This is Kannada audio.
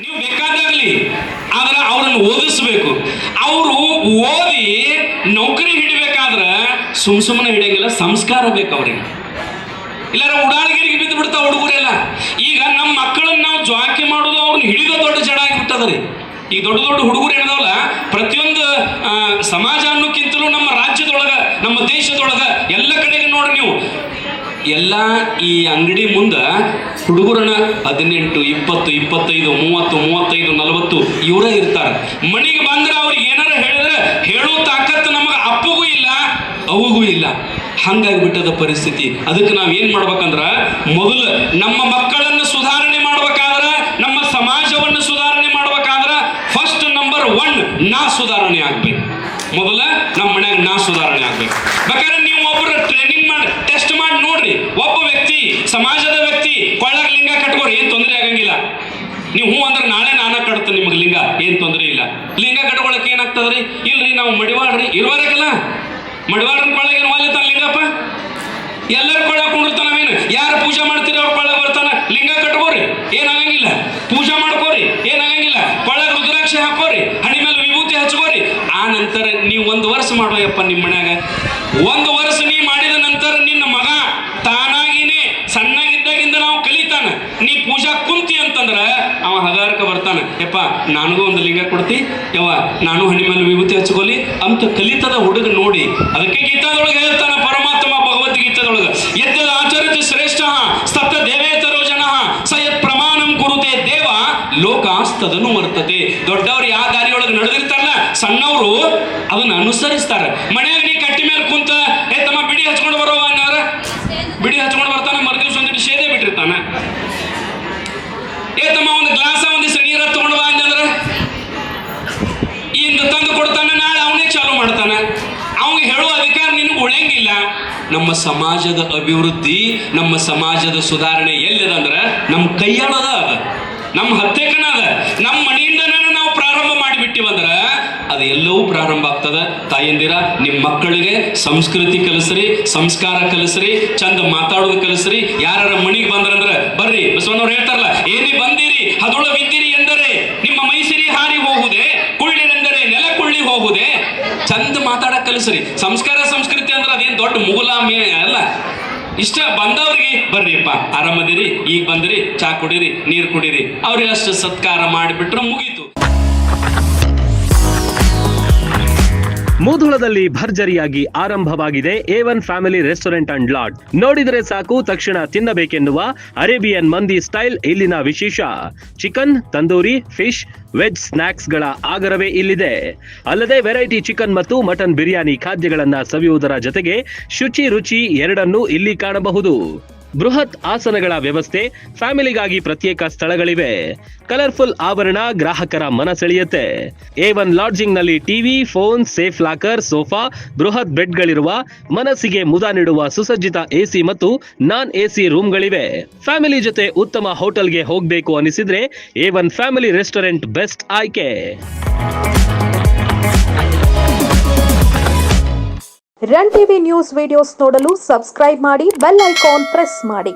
ನೀವು ಬೇಕಾದಾಗಲಿ, ಆದ್ರೆ ಅವ್ರನ್ನ ಓದಿಸ್ಬೇಕು. ಅವರು ಓದಿ ನೌಕರಿ ಹಿಡಿಬೇಕಾದ್ರೆ ಸುಮ್ಮನೆ ಹಿಡಿಯಂಗಿಲ್ಲ, ಸಂಸ್ಕಾರ ಬೇಕು ಅವ್ರಿಗೆ. ಇಲ್ಲಾರ ಉಡಾಳಗಿರಿಗೆ ಬಿದ್ದು ಬಿಡ್ತಾವ ಹುಡುಗರೆಲ್ಲ. ಈಗ ನಮ್ಮ ಮಕ್ಕಳನ್ನ ನಾವು ಜಾಕಿ ಮಾಡೋದು ಅವ್ರನ್ನ ಹಿಡಿದ ದೊಡ್ಡ ಜಡ ಆಗಿಬಿಟ್ಟದ್ರಿ. ಈ ದೊಡ್ಡ ದೊಡ್ಡ ಹುಡುಗರು ಏನದವಲ್ಲ, ಪ್ರತಿಯೊಂದು ಸಮಾಜ ಅನ್ನೋಕ್ಕಿಂತಲೂ ನಮ್ಮ ರಾಜ್ಯದೊಳಗ, ನಮ್ಮ ದೇಶದೊಳಗ ಎಲ್ಲ ಕಡೆಗೆ ನೋಡಿ ನೀವು, ಎಲ್ಲ ಈ ಅಂಗಡಿ ಮುಂದೆ ಹುಡುಗರನ್ನ 18, 20, 25, 30, 35, 40 ಇವರೇ ಇರ್ತಾರೆ. ಮನೆಗೆ ಬಂದ್ರೆ ಅವ್ರಿಗೆ ಏನಾರ ಹೇಳಿದ್ರೆ ಹೇಳೋ ತಾಕತ್ತು ನಮಗೆ ಅಪ್ಪಗೂ ಇಲ್ಲ, ಅವಗೂ ಇಲ್ಲ. ಹಂಗಾಗಿಬಿಟ್ಟದ ಪರಿಸ್ಥಿತಿ. ಅದಕ್ಕೆ ನಾವು ಏನು ಮಾಡ್ಬೇಕಂದ್ರೆ, ಮೊದಲು ನಮ್ಮ ಮಕ್ಕಳನ್ನು ಸುಧಾರಣೆ ಮಾಡ್ಬೇಕಾದ್ರೆ, ನಮ್ಮ ಸಮಾಜವನ್ನು ಸುಧಾರಣೆ ಮಾಡ್ಬೇಕಾದ್ರೆ ಫಸ್ಟ್ ನಂಬರ್ 1 ನಾ ಸುಧಾರಣೆ ಆಗ್ಬೇಕು. ಮೊದಲ ನಮ್ಮ ಮನ್ಯಾಗ ನಾ ಸುಧಾರಣೆ ಆಗ್ಬೇಕು. ಬೇಕಾದ್ರೆ ನೀವು ಒಬ್ಬರು ಟ್ರೈನಿಂಗ್ ಮಾಡಿ ಟೆಸ್ಟ್ ಮಾಡಿ ನೋಡ್ರಿ. ಒಬ್ಬ ವ್ಯಕ್ತಿ, ಸಮಾಜದ ವ್ಯಕ್ತಿ ಕೊಳ್ಳಾಗ ಲಿಂಗ ಕಟ್ಕೋರಿ, ಏನು ತೊಂದರೆ ಆಗಂಗಿಲ್ಲ. ನೀವು ಹ್ಞೂ ಅಂದ್ರೆ ನಾಳೆ ನಾನ ಕಟ್ತೇನೆ ನಿಮಗೆ ಲಿಂಗ, ಏನು ತೊಂದರೆ ಇಲ್ಲ. ಲಿಂಗ ಕಟ್ಕೊಳಕ್ಕೆ ಏನಾಗ್ತದ್ರಿ? ಇಲ್ರಿ ನಾವು ಮಡಿವಾಡ್ರಿ ಇರುವರೆಗಲ್ಲ, ಮಡಿವಾಡ್ರನ್ ಕೊಳ್ಳಾಗ ಏನು ವಾಲಿತಾನ ಲಿಂಗಪ್ಪ? ಎಲ್ಲರ ಕೊಳ್ಳಾಗ ಕುಂಡಿರ್ತಾನವೇನು? ಯಾರು ಪೂಜೆ ಮಾಡ್ತೀರಿ ಅವ್ರ ಕೊಳ್ಳಾಗ ಬರ್ತಾನ. ಲಿಂಗ ಕಟ್ಕೋರಿ, ಏನಾಗಂಗಿಲ್ಲ. ಪೂಜೆ ಮಾಡ್ಕೋರಿ, ಏನಾಗಂಗಿಲ್ಲ. ಕೊಳ್ಳಾಗ ರುದ್ರಾಕ್ಷಿ ಹಾಕೋರಿ, ಹಣಿ ಮೇಲೆ ವಿಭೂತಿ ಹಚ್ಕೋರಿ. ಆ ನಂತರ ನೀವು 1 ವರ್ಷ ಮಾಡೋಯಪ್ಪ ನಿಮ್ಮ ಮನ್ಯಾಗ. 1 ವರ್ಷ ನೀ ಮಾಡಿದ ನಂತರ ನಿನ್ನ ಮಗ ತಾನಾಗಿನೇ ಸಣ್ಣಗಿದ್ದಾಗಿಂದ ನಾವು ಕಲಿತಾನ. ನೀ ಪೂಜಾ ಕುಂತಿ ಅಂತಂದ್ರೆ ಅವ ಹಗಾರಕ್ಕೆ ಬರ್ತಾನೆ, ಯಪ್ಪ ನನಗೂ ಒಂದು ಲಿಂಗ ಕೊಡ್ತಿ ಯವ್ವ, ನಾನು ಹಣಿ ಮೇಲೆ ವಿಭೂತಿ ಹಚ್ಕೋಲಿ ಅಂತ ಕಲಿತದ ಹುಡುಗ ನೋಡಿ. ಅದಕ್ಕೆ ಗೀತಾದೊಳಗೆ ಹೇಳ್ತಾನ ಪರಮಾತ್ಮ ಭಗವದ್ಗೀತಾದೊಳಗೆ, ಯದ್ಯದ ಆಚರಿತ ಶ್ರೇಷ್ಠ ಸಪ್ತ ದೇವೇತರೋ ಜನ ಸಯತ್ ಪ್ರಮಾಣಂ ಕುರುತೆ ದೇವ ಲೋಕಾಸ್ತದನು ವರ್ತತೆ. ದೊಡ್ಡವ್ರು ಯಾವ ದಾರಿಯೊಳಗೆ ನಡೆದಿರ್ತಾರಲ್ಲ, ಸಣ್ಣವರು ಅದನ್ನ ಅನುಸರಿಸ್ತಾರೆ. ಮನೆಯಾಗ ನೀ ಕಟ್ಟಿ ಮೇಲೆ ಕುಂತ ತಮ್ಮ ಬಿಡಿ ಹಚ್ಕೊಂಡು ಬರೋವ ಅನ್ನಾರ, ಬಿಡಿ ಹಚ್ಕೊಂಡು ಬರ್ತಾನೆ, ಮರುದಿವ್ಸ ಒಂದಿಟ್ಟು ಶೇದೆ ಬಿಟ್ಟಿರ್ತಾನೆ. ತಮ್ಮ ಒಂದು ಗ್ಲಾಸ ಒಂದಿಷ್ಟು ನೀರು ತಗೊಂಡು ಬಾ ಅಂತಂದ್ರೆ ಇಂದು ತಂದು ಕೊಡ್ತಾನೆ, ನಾಳೆ ಅವನೇ ಚಾಲು ಮಾಡ್ತಾನೆ. ಅವನಿಗೆ ಹೇಳುವ ಅಧಿಕಾರ ನಿನಗೆ ಉಳಿಯಂಗಿಲ್ಲ. ನಮ್ಮ ಸಮಾಜದ ಅಭಿವೃದ್ಧಿ, ನಮ್ಮ ಸಮಾಜದ ಸುಧಾರಣೆ ಎಲ್ಲಿದೆ ಅಂದ್ರೆ ನಮ್ಮ ಕೈಯಾಳದ ಅದ, ನಮ್ಮ ಹತ್ತೆಕನ ಅದ. ನಮ್ಮ ಮನೆಯಿಂದನೇ ನಾವು ಪ್ರಾರಂಭ ಮಾಡಿಬಿಟ್ಟಿವಂದ್ರೆ ಅದು ಎಲ್ಲವೂ ಪ್ರಾರಂಭ ಆಗ್ತದೆ. ತಾಯಂದಿರ, ನಿಮ್ಮ ಮಕ್ಕಳಿಗೆ ಸಂಸ್ಕೃತಿ ಕಲಿಸ್ರಿ, ಸಂಸ್ಕಾರ ಕಲಿಸ್ರಿ, ಚಂದ ಮಾತಾಡೋದು ಕಲಿಸ್ರಿ. ಯಾರ ಮನೆಗೆ ಬಂದ್ರಂದ್ರೆ ಬರ್ರಿ, ಬಸವಣ್ಣವ್ರು ಹೇಳ್ತಾರಲ್ಲ, ಏನೇ ಬಂದಿರಿ ಹದೊಳ ಬಿದ್ದಿರಿ ಎಂದರೆ ನಿಮ್ಮ ಮೈಸಿರಿ ಹಾರಿ ಹೋಗುವುದೇ, ಕುಳ್ಳಿರೆಂದರೆ ನೆಲ ಕುಳ್ಳಿ ಹೋಗುವುದೇ. ಚಂದ ಮಾತಾಡಕ್ ಕಲಿಸ್ರಿ. ಸಂಸ್ಕಾರ ಸಂಸ್ಕೃತಿ ಅಂದ್ರೆ ಅದೇನು ದೊಡ್ಡ ಮೂಲ ಅಲ್ಲ. ಇಷ್ಟ ಬಂದವ್ರಿಗೆ ಬರ್ರಿಪ್ಪ ಆರಾಮದಿರಿ, ಈಗ ಬಂದಿರಿ, ಚಾ ಕುಡೀರಿ, ನೀರು ಕುಡೀರಿ, ಅವ್ರಿಗೆ ಅಷ್ಟು ಸತ್ಕಾರ ಮಾಡಿಬಿಟ್ರೆ ಮುಗೀತು. ಮುಧೋಳದಲ್ಲಿ ಭರ್ಜರಿಯಾಗಿ ಆರಂಭವಾಗಿದೆ A1 family restaurant and lodge. ನೋಡಿದರೆ ಸಾಕು ತಕ್ಷಣ ತಿನ್ನಬೇಕೆನ್ನುವ ಅರೇಬಿಯನ್ ಮಂದಿ ಸ್ಟೈಲ್ ಇಲ್ಲಿನ ವಿಶೇಷ. ಚಿಕನ್, ತಂದೂರಿ, ಫಿಶ್, ವೆಜ್ ಸ್ನಾಕ್ಸ್ಗಳ ಆಗರವೇ ಇಲ್ಲಿದೆ. ಅಲ್ಲದೆ ವೆರೈಟಿ ಚಿಕನ್ ಮತ್ತು ಮಟನ್ ಬಿರಿಯಾನಿ ಖಾದ್ಯಗಳನ್ನ ಸವಿಯುವುದರ ಜೊತೆಗೆ ಶುಚಿ ರುಚಿ ಎರಡನ್ನೂ ಇಲ್ಲಿ ಕಾಣಬಹುದು. ಬೃಹತ್ ಆಸನಗಳ ವ್ಯವಸ್ಥೆ, ಫ್ಯಾಮಿಲಿಗಾಗಿ ಪ್ರತ್ಯೇಕ ಸ್ಥಳಗಳಿವೆ. ಕಲರ್ಫುಲ್ ಆವರಣ ಗ್ರಾಹಕರ ಮನ ಸೆಳೆಯುತ್ತೆ. A1 ಲಾಡ್ಜಿಂಗ್ ನಲ್ಲಿ TV, phone, safe locker, sofa, ಬೃಹತ್ ಬೆಡ್ಗಳಿರುವ, ಮನಸ್ಸಿಗೆ ಮುದ ನೀಡುವ ಸುಸಜ್ಜಿತ AC ಮತ್ತು ನಾನ್ AC ರೂಮ್ಗಳಿವೆ. ಫ್ಯಾಮಿಲಿ ಜೊತೆ ಉತ್ತಮ ಹೋಟೆಲ್ಗೆ ಹೋಗಬೇಕು ಅನಿಸಿದ್ರೆ A1 ಫ್ಯಾಮಿಲಿ ರೆಸ್ಟೋರೆಂಟ್ ಬೆಸ್ಟ್ ಆಯ್ಕೆ. ರನ್ ಟಿವಿ ನ್ಯೂಸ್ ವಿಡಿಯೋಸ್ ನೋಡಲು ಸಬ್ಸ್ಕ್ರೈಬ್ ಮಾಡಿ, ಬೆಲ್ ಐಕಾನ್ ಪ್ರೆಸ್ ಮಾಡಿ.